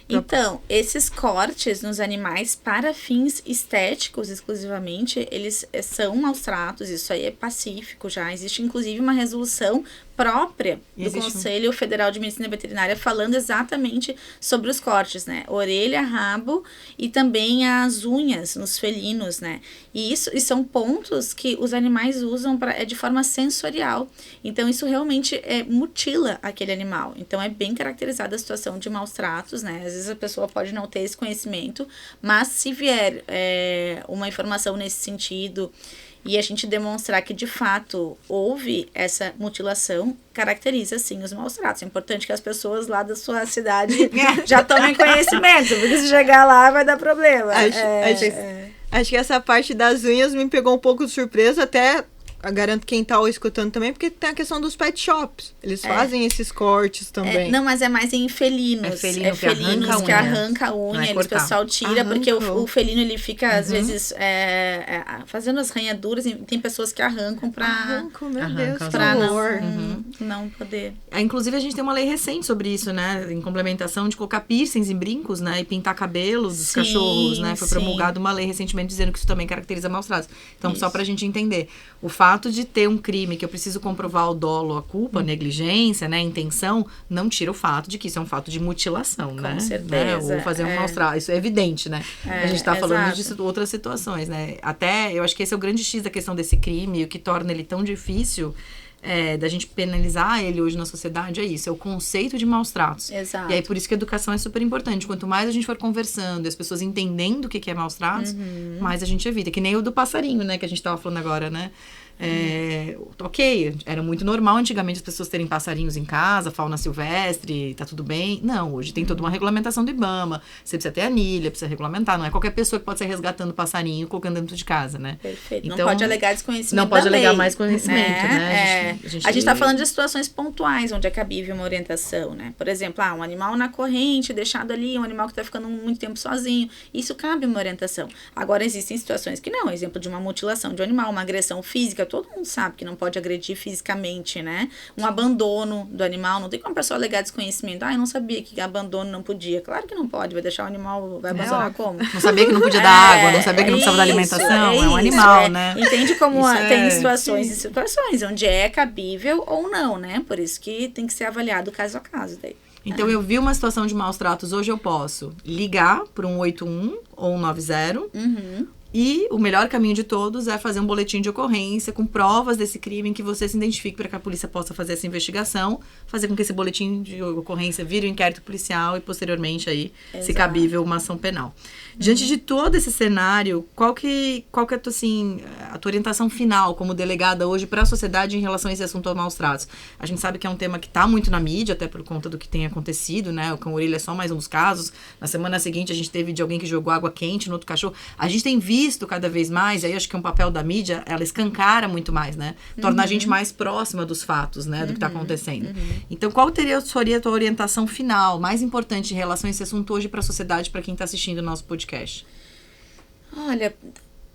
Então, esses cortes nos animais para fins estéticos exclusivamente, eles são maus tratos, isso aí é pacífico já. Existe inclusive uma resolução própria do Conselho Federal de Medicina Veterinária falando exatamente sobre os cortes, né? Orelha, rabo e também as unhas nos felinos, né? E são pontos que os animais usam de forma sensorial. Então, isso realmente mutila aquele animal. Então, é bem caracterizada a situação de maus tratos, né? Às vezes a pessoa pode não ter esse conhecimento, mas se vier uma informação nesse sentido e a gente demonstrar que, de fato, houve essa mutilação, caracteriza, sim, os maus tratos. É importante que as pessoas lá da sua cidade já tomem conhecimento, porque se chegar lá vai dar problema. Acho que essa parte das unhas me pegou um pouco de surpresa, até garanto quem tá escutando também, porque tem a questão dos pet shops. Eles fazem esses cortes também. Não, mas é mais em felinos. Felinos que arranca a unha. O pessoal tira, porque o felino, ele fica, às vezes, fazendo as ranhaduras. E tem pessoas que arrancam pra não poder. Inclusive, a gente tem uma lei recente sobre isso, né? Em complementação de colocar piercings em brincos, né? E pintar cabelos dos cachorros, né? Foi promulgada uma lei recentemente dizendo que isso também caracteriza maus tratos. Então, só pra gente entender. O fato de ter um crime que eu preciso comprovar o dolo, a culpa, a negligência, né, a intenção, não tira o fato de que isso é um fato de mutilação, né? Com certeza. Ou fazer um maus tratos. Isso é evidente, né? A gente tá falando de outras situações, né? Até, eu acho que esse é o grande X da questão desse crime, o que torna ele tão difícil da gente penalizar ele hoje na sociedade é isso, é o conceito de maus tratos. Exato. E aí, por isso que a educação é super importante. Quanto mais a gente for conversando e as pessoas entendendo o que é maus tratos, mais a gente evita. Que nem o do passarinho, né? Que a gente tava falando agora, né? Ok, era muito normal antigamente as pessoas terem passarinhos em casa, fauna silvestre, tá tudo bem. Não, hoje tem toda uma regulamentação do IBAMA. Você precisa ter anilha, precisa regulamentar. Não é qualquer pessoa que pode ser resgatando passarinho e colocando dentro de casa, né? Perfeito. Então, não pode alegar desconhecimento. Não pode alegar mais conhecimento, né? A gente tá falando de situações pontuais onde é cabível uma orientação, né? Por exemplo, um animal na corrente, deixado ali, um animal que tá ficando muito tempo sozinho. Isso cabe uma orientação. Agora, existem situações que não. Exemplo de uma mutilação de um animal, uma agressão física. Todo mundo sabe que não pode agredir fisicamente, né? Um abandono do animal, não tem como a pessoa alegar desconhecimento. Eu não sabia que abandono não podia. Claro que não pode, vai deixar o animal, vai abandonar como? Não sabia que não podia dar água, não sabia que não precisava da alimentação, é um animal, né? Entende como tem situações e situações onde é cabível ou não, né? Por isso que tem que ser avaliado caso a caso daí. Então, eu vi uma situação de maus tratos, hoje eu posso ligar para um 181 ou um 90, E o melhor caminho de todos é fazer um boletim de ocorrência com provas desse crime em que você se identifique para que a polícia possa fazer essa investigação, fazer com que esse boletim de ocorrência vire um inquérito policial e posteriormente aí, se cabível, uma ação penal. Diante de todo esse cenário, qual que é a tua orientação final como delegada hoje para a sociedade em relação a esse assunto aos maus tratos? A gente sabe que é um tema que está muito na mídia, até por conta do que tem acontecido, né? O cão-orelha é só mais um dos casos. Na semana seguinte a gente teve de alguém que jogou água quente no outro cachorro. A gente tem visto cada vez mais, e aí acho que é um papel da mídia, ela escancara muito mais, né? Torna a gente mais próxima dos fatos, né? Do que está acontecendo. Então, qual seria a tua orientação final, mais importante em relação a esse assunto hoje para a sociedade, para quem está assistindo o nosso podcast? Olha,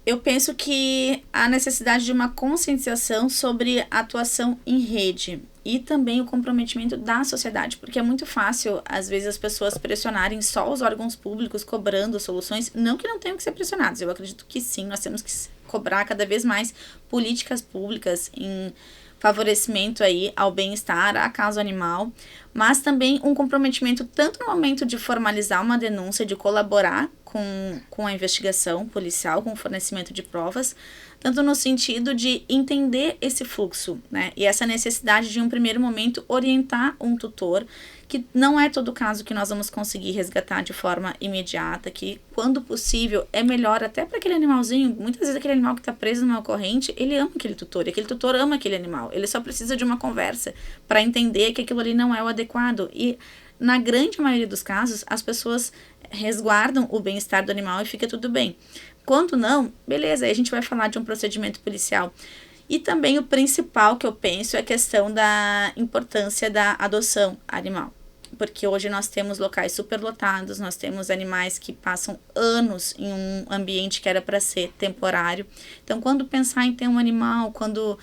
eu penso que há necessidade de uma conscientização sobre a atuação em rede e também o comprometimento da sociedade, porque é muito fácil, às vezes, as pessoas pressionarem só os órgãos públicos cobrando soluções, não que não tenham que ser pressionados, eu acredito que sim, nós temos que cobrar cada vez mais políticas públicas em favorecimento aí ao bem-estar, à causa animal, mas também um comprometimento tanto no momento de formalizar uma denúncia, de colaborar com a investigação policial, com o fornecimento de provas, tanto no sentido de entender esse fluxo, né? E essa necessidade de, em um primeiro momento, orientar um tutor, que não é todo caso que nós vamos conseguir resgatar de forma imediata, que, quando possível, é melhor até para aquele animalzinho. Muitas vezes aquele animal que está preso numa corrente, ele ama aquele tutor, e aquele tutor ama aquele animal. Ele só precisa de uma conversa para entender que aquilo ali não é o adequado. E, na grande maioria dos casos, as pessoas resguardam o bem-estar do animal e fica tudo bem. Quando não, beleza, aí a gente vai falar de um procedimento policial. E também o principal que eu penso é a questão da importância da adoção animal. Porque hoje nós temos locais superlotados, nós temos animais que passam anos em um ambiente que era para ser temporário. Então, quando pensar em ter um animal, quando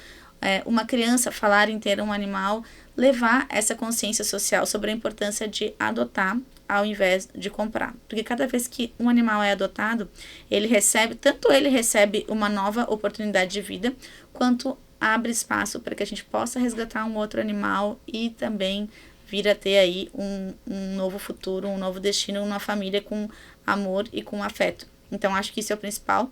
uma criança falar em ter um animal, levar essa consciência social sobre a importância de adotar ao invés de comprar. Porque cada vez que um animal é adotado, ele recebe uma nova oportunidade de vida, quanto abre espaço para que a gente possa resgatar um outro animal e também vir a ter aí um novo futuro, um novo destino, uma família com amor e com afeto. Então, acho que isso é o principal,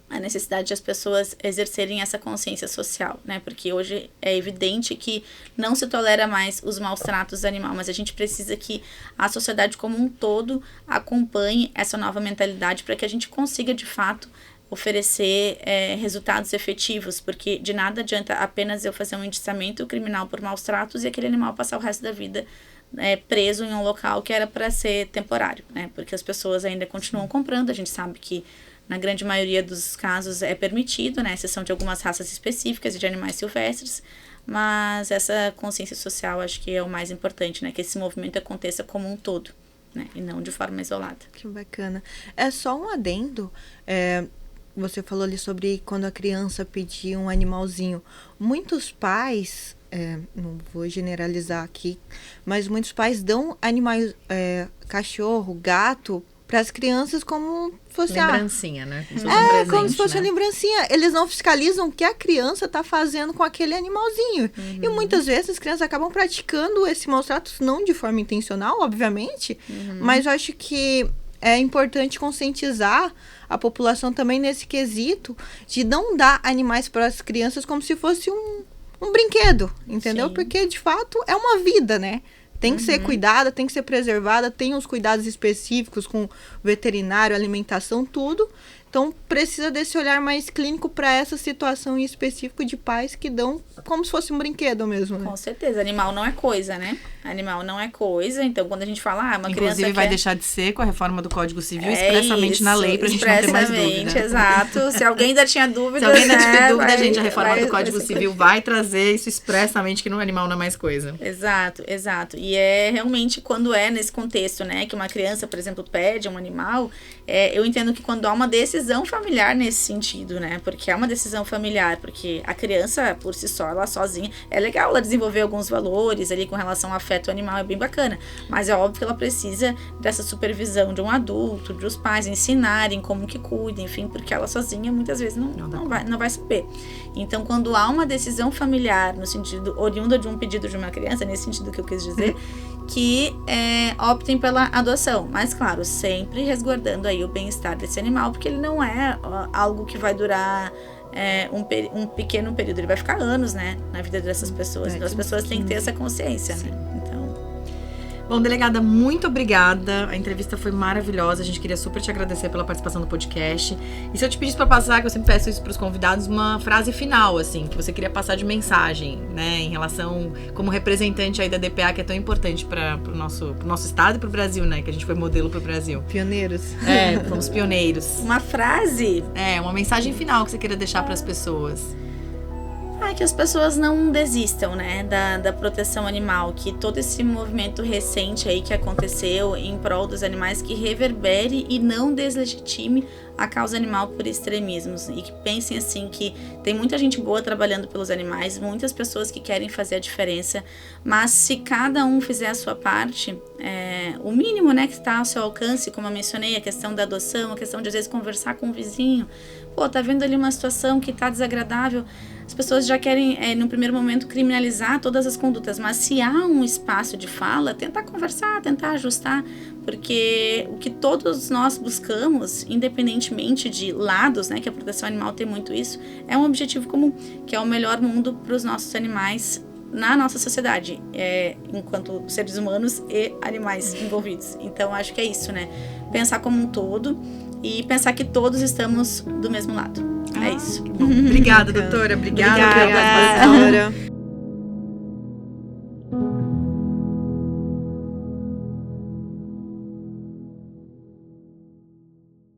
a necessidade de as pessoas exercerem essa consciência social, né? Porque hoje é evidente que não se tolera mais os maus tratos animais, mas a gente precisa que a sociedade como um todo acompanhe essa nova mentalidade para que a gente consiga, de fato, oferecer resultados efetivos, porque de nada adianta apenas eu fazer um indiciamento criminal por maus tratos e aquele animal passar o resto da vida preso em um local que era para ser temporário, né? Porque as pessoas ainda continuam comprando, a gente sabe que na grande maioria dos casos é permitido, né? Exceção de algumas raças específicas e de animais silvestres, mas essa consciência social acho que é o mais importante, né? Que esse movimento aconteça como um todo, né? E não de forma isolada. Que bacana. É só um adendo, você falou ali sobre quando a criança pedia um animalzinho. Muitos pais, não vou generalizar aqui, mas muitos pais dão animais, cachorro, gato, para as crianças como fosse lembrancinha, né? Como se fosse como se fosse uma lembrancinha. Eles não fiscalizam o que a criança está fazendo com aquele animalzinho. E muitas vezes as crianças acabam praticando esse maus tratos, não de forma intencional, obviamente, mas eu acho que é importante conscientizar a população também nesse quesito de não dar animais para as crianças como se fosse um brinquedo, entendeu? Sim. Porque, de fato, é uma vida, né? Tem que ser cuidada, tem que ser preservada, tem os cuidados específicos com veterinário, alimentação, tudo. Então, precisa desse olhar mais clínico para essa situação em específico de pais que dão como se fosse um brinquedo mesmo, né? Com certeza. Animal não é coisa, né? Animal não é coisa. Então, quando a gente fala, uma inclusive, criança vai deixar de ser com a reforma do Código Civil expressamente na lei, pra gente não ter mais dúvida. Exato. Se alguém ainda tinha dúvida, se alguém ainda tiver dúvida, gente, a reforma do Código Civil vai trazer isso expressamente, que no animal não é mais coisa. Exato, exato. E é realmente quando é nesse contexto, né, que uma criança, por exemplo, pede um animal, eu entendo que quando há uma decisão familiar nesse sentido, né, porque é uma decisão familiar, porque a criança, por si só, ela sozinha, é legal ela desenvolver alguns valores ali com relação ao afeto animal, é bem bacana, mas é óbvio que ela precisa dessa supervisão de um adulto, dos pais ensinarem como que cuida, enfim, porque ela sozinha muitas vezes não vai saber. Então, quando há uma decisão familiar, no sentido oriunda de um pedido de uma criança, nesse sentido que eu quis dizer, que optem pela adoção, mas claro, sempre resguardando aí o bem-estar desse animal, porque ele não é algo que vai durar um pequeno período, ele vai ficar anos, né, na vida dessas pessoas. Então as pessoas têm que ter essa consciência, né? Então... Bom, delegada, muito obrigada. A entrevista foi maravilhosa. A gente queria super te agradecer pela participação no podcast. E se eu te pedisse para passar, que eu sempre peço isso para os convidados, uma frase final, assim, que você queria passar de mensagem, né, em relação, como representante aí da DPA, que é tão importante para pro nosso estado e pro Brasil, né, que a gente foi modelo pro Brasil. Pioneiros. Fomos pioneiros. Uma frase? Uma mensagem final que você queria deixar para as pessoas. Que as pessoas não desistam, né, da proteção animal, que todo esse movimento recente aí que aconteceu em prol dos animais, que reverbere e não deslegitime a causa animal por extremismos, e que pensem assim, que tem muita gente boa trabalhando pelos animais, muitas pessoas que querem fazer a diferença, mas se cada um fizer a sua parte, o mínimo, né, que está ao seu alcance, como eu mencionei, a questão da adoção, a questão de às vezes conversar com o vizinho, tá vendo ali uma situação que tá desagradável, as pessoas já querem, no primeiro momento, criminalizar todas as condutas, mas se há um espaço de fala, tentar conversar, tentar ajustar, porque o que todos nós buscamos, independentemente de lados, né, que a proteção animal tem muito isso, é um objetivo comum, que é o melhor mundo para os nossos animais na nossa sociedade, enquanto seres humanos e animais envolvidos. Então, acho que é isso, né? Pensar como um todo e pensar que todos estamos do mesmo lado. É isso. Obrigada, doutora. Obrigada. Doutora.